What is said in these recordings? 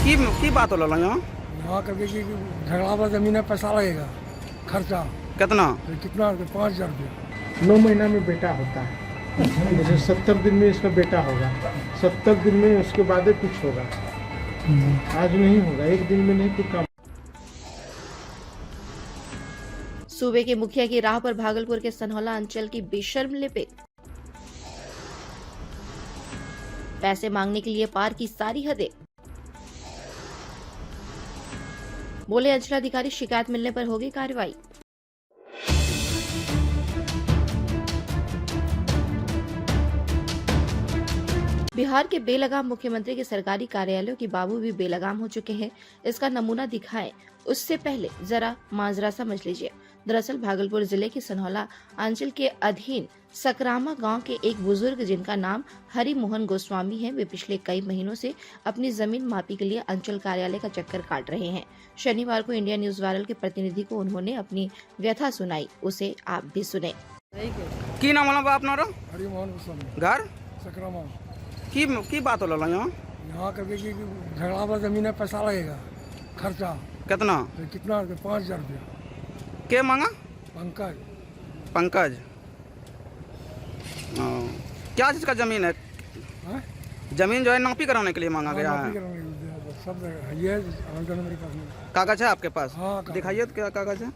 की बात हो रहा यहाँ? यहाँ करके कि झगड़ा वाला जमीन है, पैसा लगेगा, खर्चा कितना? तो कितना 5,000 रुपया। 9 महीना में बेटा होता है, जैसे 70 दिन में इसका बेटा होगा, 70 दिन में उसके बाद ही कुछ होगा। आज नहीं होगा, एक दिन में नहीं कुछ काम। सूबे के मुखिया की राह पर भागलपुर के सनहौला अंचल की बेशर्म लिपिक। पैसे मांगने के लिए पार की सारी हदें। बोले अंचलाधिकारी, शिकायत मिलने पर होगी कार्रवाई। बिहार के बेलगाम मुख्यमंत्री के सरकारी कार्यालयों की बाबू भी बेलगाम हो चुके हैं। इसका नमूना दिखाएं, उससे पहले जरा माजरा समझ लीजिए। दरअसल भागलपुर जिले के सनहौला अंचल के अधीन सकरामा गांव के एक बुजुर्ग, जिनका नाम हरि मोहन गोस्वामी है, वे पिछले कई महीनों से अपनी जमीन मापी के लिए अंचल कार्यालय का चक्कर काट रहे हैं। शनिवार को इंडिया न्यूज वायरल के प्रतिनिधि को उन्होंने अपनी व्यथा सुनाई, उसे आप भी सुने। की नाम वाला अपना हरि मोहन गोस्वामी, घर सकरामा। की बात हो रहा यहाँ? यहाँ करके कि झगड़ा वाला जमीन है, पैसा लगेगा, खर्चा कितना? तो कितना 5,000 रुपया। के मांगा? पंकज। पंकज। क्या चीज का जमीन है? हाँ? जमीन जो है नापी कराने के लिए मांगा गया है। सब ये आवेदन मेरे पास में। कागज है आपके पास? हाँ, कागज। दिखाइए तो क्या कागज है।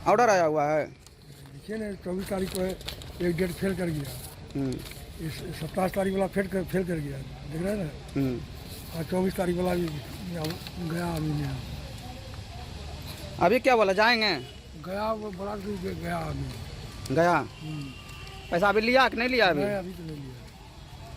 ऑर्डर आया हुआ है। देखिए ना, 24 तारीख को एक डेट फेल कर गया, इस 27 तारीख वाला फेल कर गया, देख रहे हैं ना। और 24 तारीख वाला भी गया, अभी नहीं अभी क्या बोला, जाएंगे? गया, वो बड़ा दूर गया अभी। गया? पैसा अभी लिया कि नहीं लिया? अभी अभी तो नहीं लिया।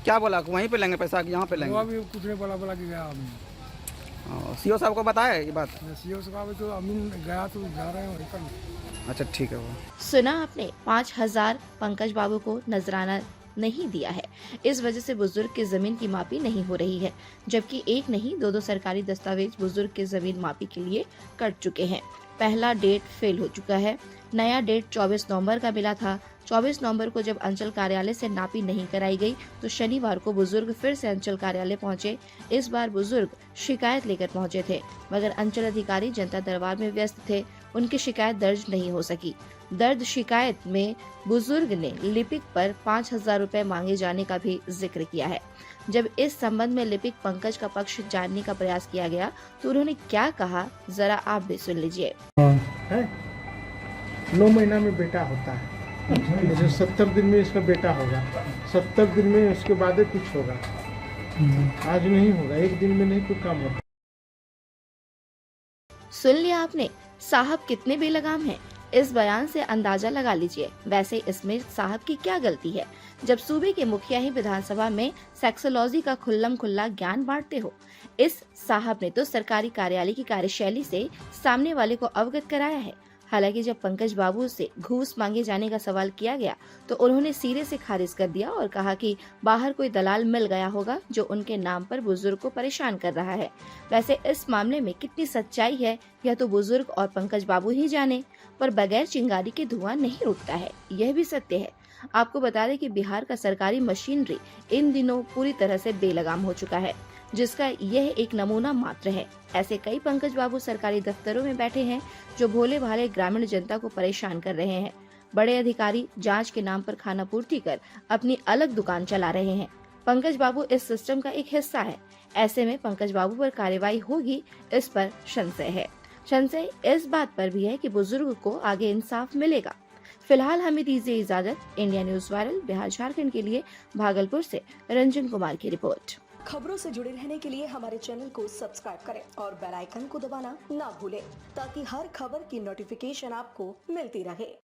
क्या बोला, वहीं पे लेंगे पैसा कि यहाँ पे लेंगे? वो अभी कुछ नहीं बोला कि गया अभी। सीओ साहब को बताया ये बात? सीओ साहब तो अमीन गया, तो जा रहे हैं वहीं पर। अच्छा ठीक है। वो सुना आपने, 5,000 पंकज बाबू को नजराना नहीं दिया है। इस वजह से बुजुर्ग की जमीन की मापी नहीं हो रही है, जबकि एक नहीं दो सरकारी दस्तावेज बुजुर्ग की जमीन मापी के लिए कट चुके हैं। पहला डेट फेल हो चुका है। नया डेट 24 नवंबर का मिला था। 24 नवंबर को जब अंचल कार्यालय से नापी नहीं कराई गई, तो शनिवार को बुजुर्ग फिर से अंचल कार्यालय पहुंचे। इस बार बुजुर्ग शिकायत लेकर पहुंचे थे, मगर अंचल अधिकारी जनता दरबार में व्यस्त थे, उनकी शिकायत दर्ज नहीं हो सकी। दर्ज शिकायत में बुजुर्ग ने लिपिक पर 5,000 रुपए मांगे जाने का भी जिक्र किया है। जब इस संबंध में लिपिक पंकज का पक्ष जानने का प्रयास किया गया, तो उन्होंने क्या कहा, जरा आप भी सुन लीजिए। 9 महीना में बेटा होता है, जैसे 70 दिन में इसका बेटा होगा, 70 दिन में उसके बाद ही कुछ होगा। आज नहीं होगा, एक दिन में नहीं कुछ काम होगा। सुन लिया आपने, साहब कितने बेलगाम हैं। इस बयान से अंदाजा लगा लीजिए। वैसे इसमें साहब की क्या गलती है, जब सूबे के मुखिया ही विधानसभा में सेक्सोलॉजी का खुल्लम खुल्ला ज्ञान बांटते हो। इस साहब ने तो सरकारी कार्यालय की कार्यशैली से सामने वाले को अवगत कराया है। हालांकि जब पंकज बाबू से घूस मांगे जाने का सवाल किया गया, तो उन्होंने सिरे से खारिज कर दिया और कहा कि बाहर कोई दलाल मिल गया होगा जो उनके नाम पर बुजुर्ग को परेशान कर रहा है। वैसे इस मामले में कितनी सच्चाई है, यह तो बुजुर्ग और पंकज बाबू ही जाने, पर बगैर चिंगारी के धुआं नहीं उठता है, यह भी सत्य है। आपको बता दें कि बिहार का सरकारी मशीनरी इन दिनों पूरी तरह से बेलगाम हो चुका है, जिसका यह एक नमूना मात्र है। ऐसे कई पंकज बाबू सरकारी दफ्तरों में बैठे हैं, जो भोले भाले ग्रामीण जनता को परेशान कर रहे हैं। बड़े अधिकारी जांच के नाम पर खाना पूर्ति कर अपनी अलग दुकान चला रहे हैं। पंकज बाबू इस सिस्टम का एक हिस्सा है। ऐसे में पंकज बाबू पर कार्रवाई होगी, इस पर संशय है। संशय इस बात पर भी है कि बुजुर्ग को आगे इंसाफ मिलेगा। फिलहाल हमें दीजिए इजाजत। India news viral Bihar Jharkhand के लिए भागलपुर से रंजन कुमार की रिपोर्ट। खबरों से जुड़े रहने के लिए हमारे चैनल को सब्सक्राइब करें और बेल आइकन को दबाना ना भूलें, ताकि हर खबर की नोटिफिकेशन आपको मिलती रहे।